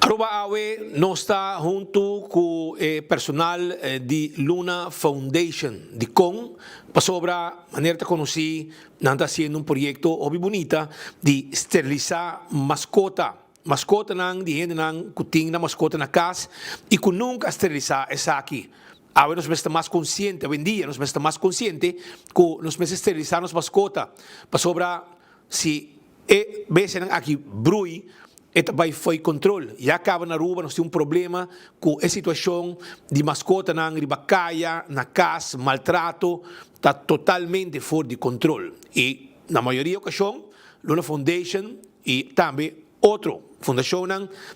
Aruba Awe não está junto com o personal de Luna Foundation de Com, para sobra maneira de conhecer, não está sendo projeto hobby bonita de esterilizar mascota nang di gente nang kuting na mascota na casa e que nunca esterilizar essa aqui. Agora nós estamos mais conscientes, hoje em dia nós estamos mais conscientes que nós precisamos esterilizar nossa mascota para sobra se vez aqui brui eta vai foi controle. E acaba na rua, nós temos problema com a situação de mascota na ribacaia, na casa, maltrato, está totalmente fora de controle. E na maioria das ocasiões, Luna Foundation e também outra fundação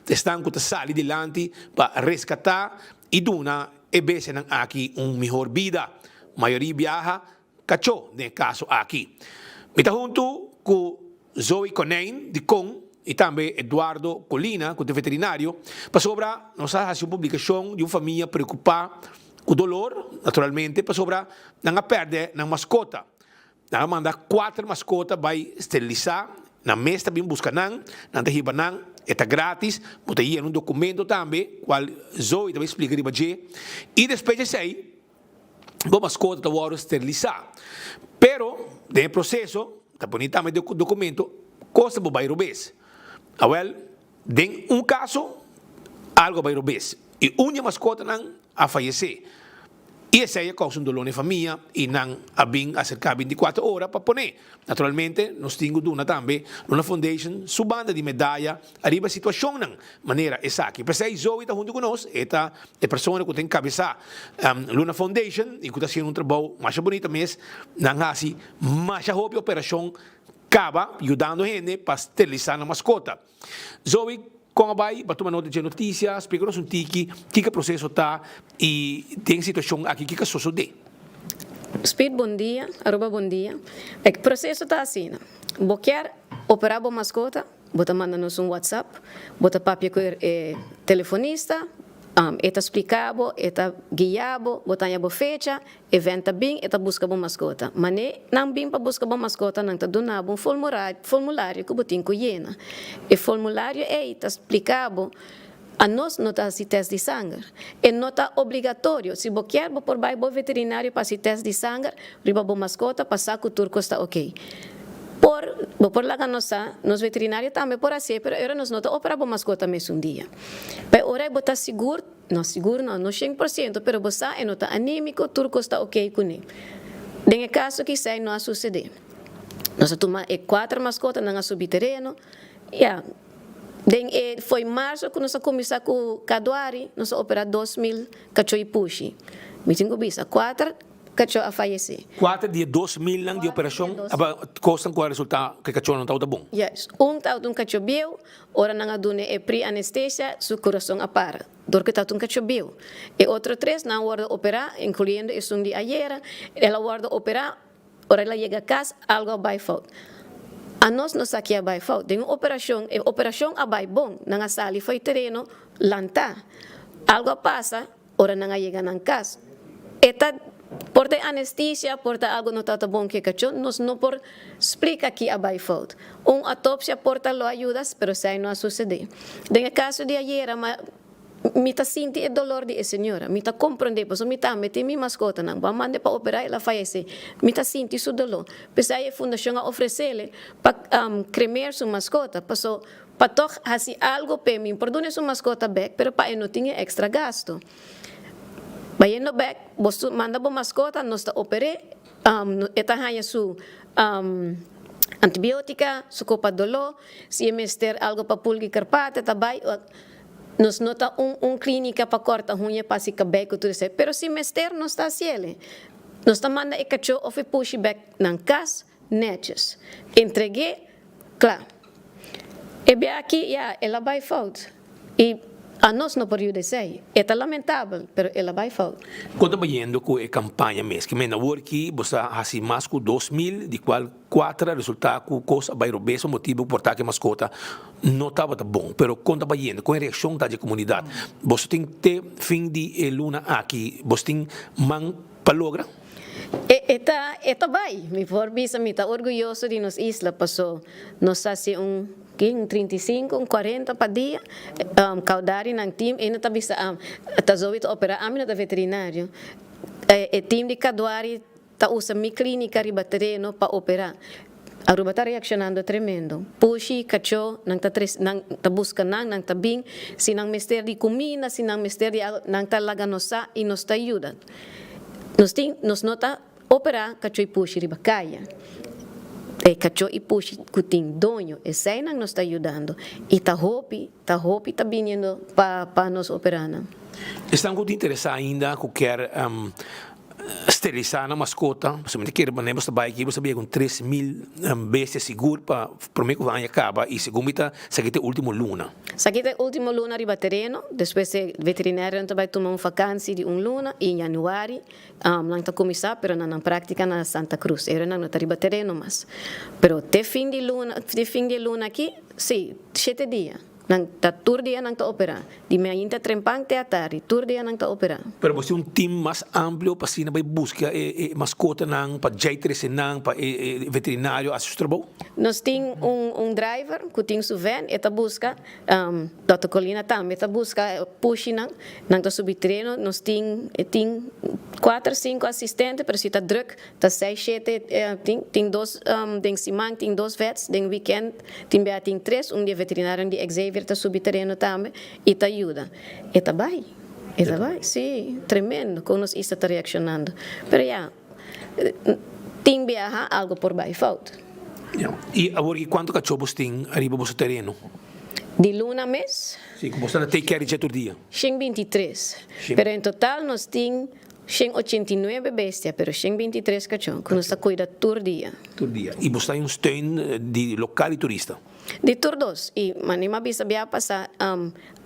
estão com a sair adiante para resgatar e dar e vez aqui melhor vida. A maioria viaja, cachorro, nesse caso aqui. Está junto com Zoe Conen, de Com, e também Eduardo Colina, que é veterinário, para sobra, nós fazemos uma publicação de uma família preocupada com o dolor, naturalmente, para sobra, não perde na mascota. Não manda 4 mascotas, vai esterilizar, na mesa também busca não terriba não, está grátis, bota aí um documento também, qual Zoe também explica de baixo, e depois de aí, a mascota está esterilizar. Pero, no processo, está bonito também o documento, costa para o bebê. Well, em caso, algo vai roubar. E uma mascota não a falecer. E essa é a causa do dolor na família e não a bem acercar 24 horas para poner. Naturalmente, nós temos também uma foundation, subanda de medalha, arriba a situação não, maneira essa aqui. Por isso, Zoe está junto conosco, esta é a pessoa que tem cabeça Luna Foundation, e que está fazendo trabalho mais bonito, mas não há assim, mais a operação acaba ajudando a gente para esterilizar a mascota. Zoe, como vai, para tomar nota de notícias, explica-nos que processo está e tem situação aqui que sucede. Speed, bom dia. Aruba, bom dia. O processo está assim. Você quer operar a mascota, você manda-nos WhatsApp, você papia com o telefonista, eta explicado, eta guiado, botar a fecha, evento bem, eta busca uma mascota. Mas não bem para buscar uma mascota, não está dando um formulário que botem com hiena. E formulário está explicado. A nós não está assim teste de sangue. E não está obrigatório. Se você quer por baixo veterinário para esse teste de sangue, riba a mascota, passar com o turco está ok. Por lá nos veterinários também por assim, mas agora nós não operamos mascota mesmo dia. Mas agora você está seguro, não 100%, mas você não está anímico, turco está ok com ele. Em caso que isso não suceder, nós tomamos 4 mascotas no subterrâneo, foi em março que nós começamos com o Caduari, nós operamos 2.000 cachorros e puxi. Me tenho visto 4 cachorro a falecer. 4 de 2.000 de operação, custam qual resultado que cachorro não está bom? Yes. Está um cachorro bio, ora não adune é pre-anestesia, seu coração a para. Porque está um cachorro bio. E outro 3 não guarda operar, incluindo isso de ayer, ela guarda operar, ora ela chega a casa, algo vai falta. A nós não aqui a vai falta. Tem uma operação a vai bom, não sali foi terreno, lanta. Algo passa, ora não chega na casa. Eta por ter anestesia, por ter algo não está bom que cachorro, nós não por explica que a vai falta. Autópsia porta lo ajudas, pero sai não a suceder. No caso de ayer, me está sentindo o dolor de senhora, me está compreendendo, porque me está metendo minha mascota, não vai mandar para operar, ela falece, me está sentindo seu dolor. Pois aí a fundação a oferecer para cremer sua mascota, para tocar assim algo para mim, perdone sua mascota back, pero para não tinha extra gasto. Bayan no back, você manda a mascota, nós está operando, eta hanya su antibiótica, su copa dolor, se é mister algo para pulgar carpata, também nós nota clínica para cortar unha para se caber com tudo isso. Pero se mister não está cielo, nós está manda e cachorro ou push back na casa, netes. Entreguei, claro. E bem aqui, ela vai falta. E a nós não pode dizer, é lamentável, mas ela vai faltar. Quando estamos indo com a campanha mesmo, que na work você assim mais com 2.000, de qual 4 resultados com coisa vai roubar, o motivo por que mascota não estava bom. Mas quando estamos indo com a reação da comunidade, você tem que ter fim de luna aqui, você tem man para lograr? Eta vai, me for bisa, me está orgulhoso de nos isla, passou, nos hace 35, 40 pa dia, caudari ng team, e não tá bisa, tá zoito opera, a mina da veterinário, e team de caduari, tá usa mi clínica riba terreno pa operar. Aruba está reaccionando tremendo. Pushi, cacho, nang ta busca nang tabing, si nang mister di comida, si nang mister di nang talaga nosa e nos ta ayuda. Nos nota opera cacho e pushi riba kaya. E cacho e pushi kuting donyo, e sai nang nos ta ayudando. E ta hopi ta viniendo pa nos operana. Estão muito interessados ainda com quer esterilizar a mascota, somente que nós trabalhamos aqui, você com 3.000 bestias seguras para prometer que vai acabar e segundo está, seguinte último luna. Seguinte último luna riba terreno, depois o veterinário vai tomar vacância de luna em januário, não está começar, pero na prática na Santa Cruz, era não está riba terreno mas, pero de fim de luna aqui, sim, 7 dias. Nang ta tour dia nang ta opera. Di me ainda trempang te atari, tour dia nang ta opera. Pero você team mais amplo para si na vai buscar mascota nang pa jaitres nang pa veterinário assustrabo. Nós tem driver que tem su van e ta busca Dr. Colina também ta busca push nang ta subitreino, nós tem 4, 5 assistentes, pero se tá druk, tá 6, 7, tem dois den simang, tem dois vets, den weekend, tem 3, dia veterinário de Xavier está subterreno também e te ajuda. E tá bem. Sim, tremendo como nós está reaccionando. Pero já, tem viaja algo por baixo falta. E agora, quanto cachorros tem arriba do terreno? De luna mês? Sim, como você take care de todo dia? 23. Pero em total nós tem 89 bestias, pero 23 cachorros, que nós está cuida todo dia. Todo dia. E você tem steun de local e turista? De todos, e manima bisa bia passa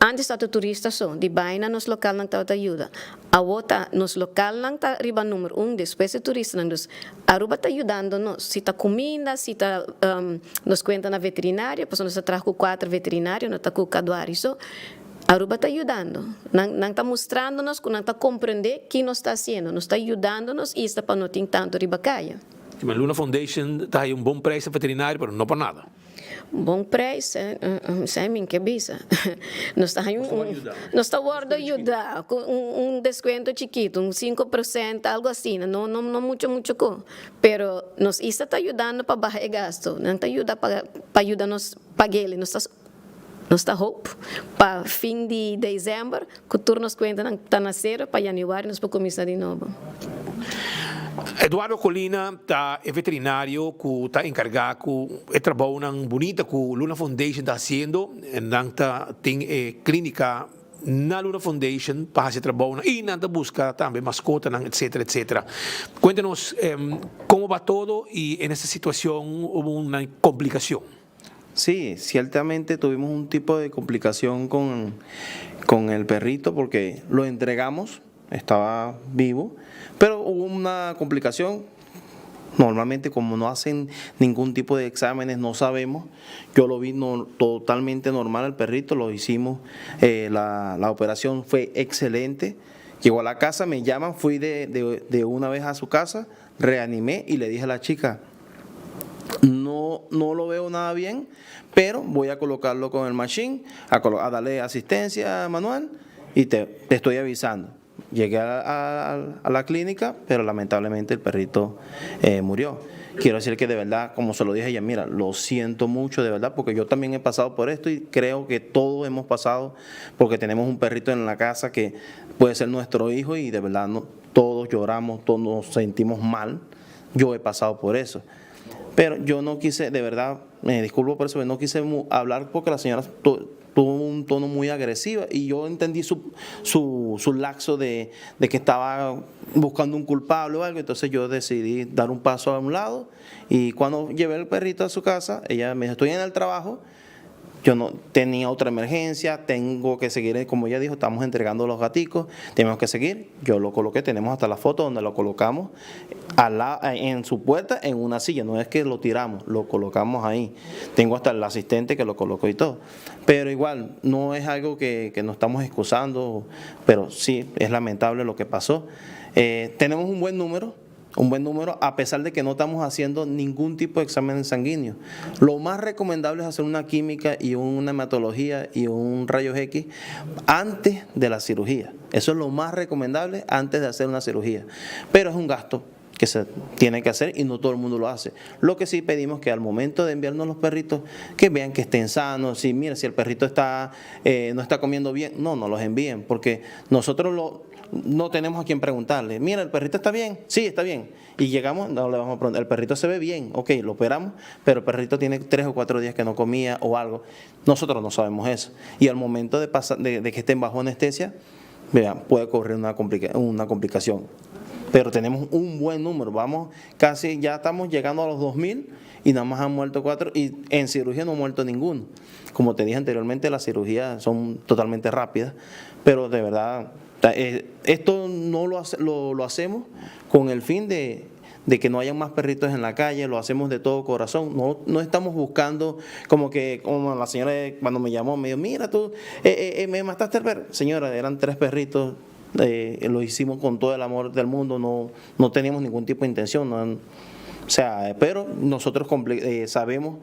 antes ato turista so, di baina nos local nang tawta ayuda. Awota nos local nang ta riba número 1, después de turista nang dos. Aruba ta ayudando nos, si ta comida, si ta nos cuenta na veterinária, pues nos trajo 4 veterinários, no ta ku kaduari so. Aruba está ayudando, não está mostrando-nos, não está compreendendo o que nos está fazendo, nos está ajudando-nos e está para não ter tanto ribacaia. A Luna Foundation está aí bom preço veterinário, mas não para nada. Bom preço, sabe que bisa. Nós está guardando ajudar, com desconto chiquito, 5%, algo assim, não muito co. Pero nos está ajudando para baixar gasto, não está ajudando para ajudar-nos pagar ele, nós está hope para fim de dezembro, que turnos conta está nascer para janeiro nós podemos começar de novo. Eduardo Colina é veterinário que está encarregado de trabalho bonita que a Luna Foundation está fazendo, tem clínica na Luna Foundation para fazer trabalho e nada busca também mascota, etc, etc. Cuéntanos como va todo y en esta situación hubo una complicación. Sí, ciertamente tuvimos un tipo de complicación con el perrito porque lo entregamos, estaba vivo, pero hubo una complicación. Normalmente como no hacen ningún tipo de exámenes, no sabemos. Yo lo vi totalmente normal al perrito, lo hicimos, la operación fue excelente. Llegó a la casa, me llaman, fui de una vez a su casa, reanimé y le dije a la chica, no lo veo nada bien, pero voy a colocarlo con el machine, a darle asistencia manual y te estoy avisando. Llegué a la clínica, pero lamentablemente el perrito murió. Quiero decir que de verdad, como se lo dije a ella, mira, lo siento mucho de verdad, porque yo también he pasado por esto y creo que todos hemos pasado, porque tenemos un perrito en la casa que puede ser nuestro hijo y de verdad todos lloramos, todos nos sentimos mal. Yo he pasado por eso. Pero yo no quise, de verdad, me disculpo por eso, pero no quise hablar porque la señora tuvo un tono muy agresivo y yo entendí su laxo de que estaba buscando un culpable o algo, entonces yo decidí dar un paso a un lado y cuando llevé el perrito a su casa, ella me dijo, estoy en el trabajo, yo no tenía otra emergencia, tengo que seguir, como ella dijo, estamos entregando los gaticos, tenemos que seguir, yo lo coloqué, tenemos hasta la foto donde lo colocamos en su puerta, en una silla, no es que lo tiramos, lo colocamos ahí, tengo hasta el asistente que lo colocó y todo, pero igual, no es algo que nos estamos excusando, pero sí, es lamentable lo que pasó. Tenemos un buen número, un buen número, a pesar de que no estamos haciendo ningún tipo de examen sanguíneo. Lo más recomendable es hacer una química y una hematología y un rayos X antes de la cirugía. Eso es lo más recomendable antes de hacer una cirugía. Pero es un gasto que se tiene que hacer y no todo el mundo lo hace. Lo que sí pedimos que al momento de enviarnos los perritos, que vean que estén sanos. Si mira, si el perrito no está comiendo bien, no los envíen, porque nosotros no tenemos a quien preguntarle, mira, ¿el perrito está bien? Sí, está bien. Y llegamos, no le vamos a preguntar, el perrito se ve bien, ok, lo operamos, pero el perrito tiene 3 o 4 días que no comía o algo. Nosotros no sabemos eso. Y al momento de que estén bajo anestesia, vean, puede ocurrir una complicación. Pero tenemos un buen número, ya estamos llegando a los 2.000 y nada más han muerto 4 y en cirugía no ha muerto ninguno. Como te dije anteriormente, las cirugías son totalmente rápidas, pero de verdad, esto no lo hacemos con el fin de que no haya más perritos en la calle, lo hacemos de todo corazón, no estamos buscando como la señora cuando me llamó, me dijo, mira tú, me mataste el perro. Señora, eran 3 perritos. Lo hicimos con todo el amor del mundo, no teníamos ningún tipo de intención, pero nosotros sabemos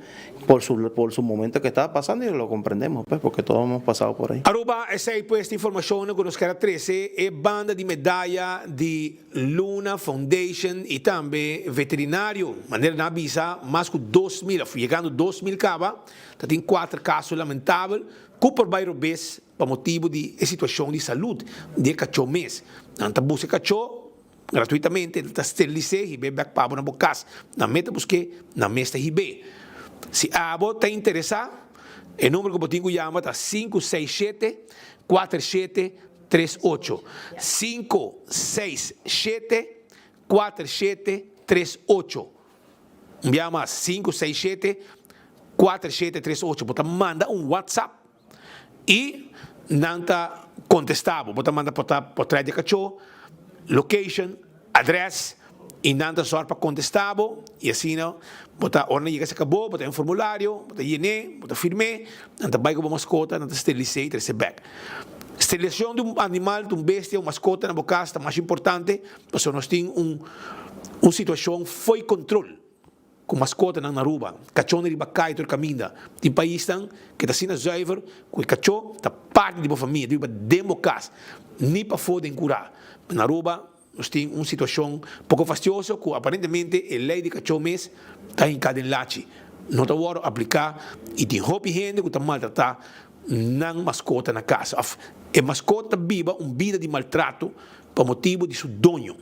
por su momento que estaba pasando y lo comprendemos, pues, porque todos hemos pasado por ahí. Aruba, essa aí esta informação que nos quer 13 é banda de medalha de Luna Foundation e também veterinário, maneira na avisa, mais que 2.000, chegando 2.000 cava, tem 4 casos lamentáveis, Cooper Bairro Bes, para motivo de situação de saúde de cachorro mês. Não busca cachorro gratuitamente, está esterilizado e bebe para na boca, na meta busque, na mesta ribe. Se a abo está interessado, o número que eu tenho chama está 567-4738. 567-4738. Chama 567-4738. Você manda WhatsApp e não está contestável. Você manda por trás de cachorro, location, address, e não está só para contestável. E assim, você ordem chega se acabou, você um formulário, você llene, você firme, não está vai com uma mascota, não está esterilizar e trazer back. Esterilização de animal, de bestia, mascota na boca está mais importante, porque nós temos uma situação foi controle. Com mascota na Aruba, cachorro de bacai todo caminho, tem país que está sendo zuiver, com o cachorro está parte de uma família, de uma democracia, nem para poder curar. Na Aruba nós temos uma situação pouco fastidiosa, que aparentemente a lei de cachorro mês está em cada enlace, não está agora aplicar e tem roupa gente que está maltratar na mascota na casa. A mascota viva vida de maltrato por motivo de seu dono.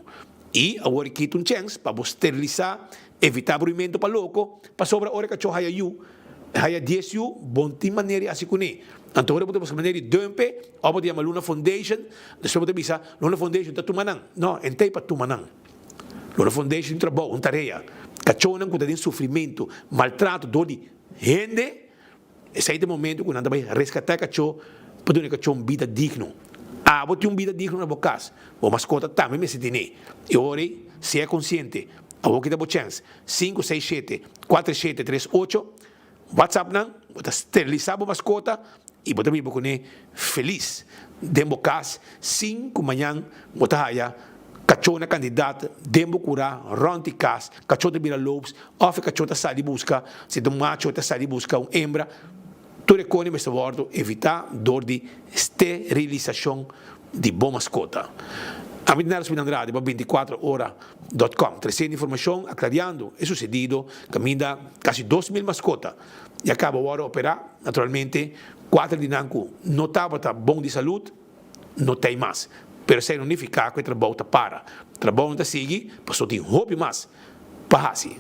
E agora aqui tem chance para esterilizar, evitar abrumento para louco, para sobra hora que cachorro haya 10 bom tem maneira assim com ele. Então agora podemos maneira de dumpe, ou podemos chamar Luna Foundation, depois podemos dizer, Luna Foundation está tumanang. Não, entei para tumanang. Luna Foundation tem trabalho, tarefa. Cachorro não tem sofrimento, maltrato, dor de gente. Esse é o momento que nós vai resgatar cachorro, para dar cachorro vida digno. Vou ter vida digna na boca. O mascota também me sente. E agora, se é consciente, a boca da chance, 567-4738, WhatsApp não, você esterilizar a mascota e você vai com feliz. Dembo cas, 5 manhã, você vai cachorro na candidata, dembo curar, ronti cas, cachorro de mira lobos, ou cachorro sai de busca, se do macho sai de busca hembra, tudo reconhece nesse bordo, evitar dor de esterilização de boa mascota. A Midnaros Andrade, para 24horas.com, trazendo informação, aclarando o sucedido, caminha quase 2.000 mascotas. E acaba agora operar, naturalmente, 4 de Nanco não estava bom de saúde, não tem mais. Pero se não significa que o trabalho para. O trabalho não segue, passou tem roupa mais. Para assim.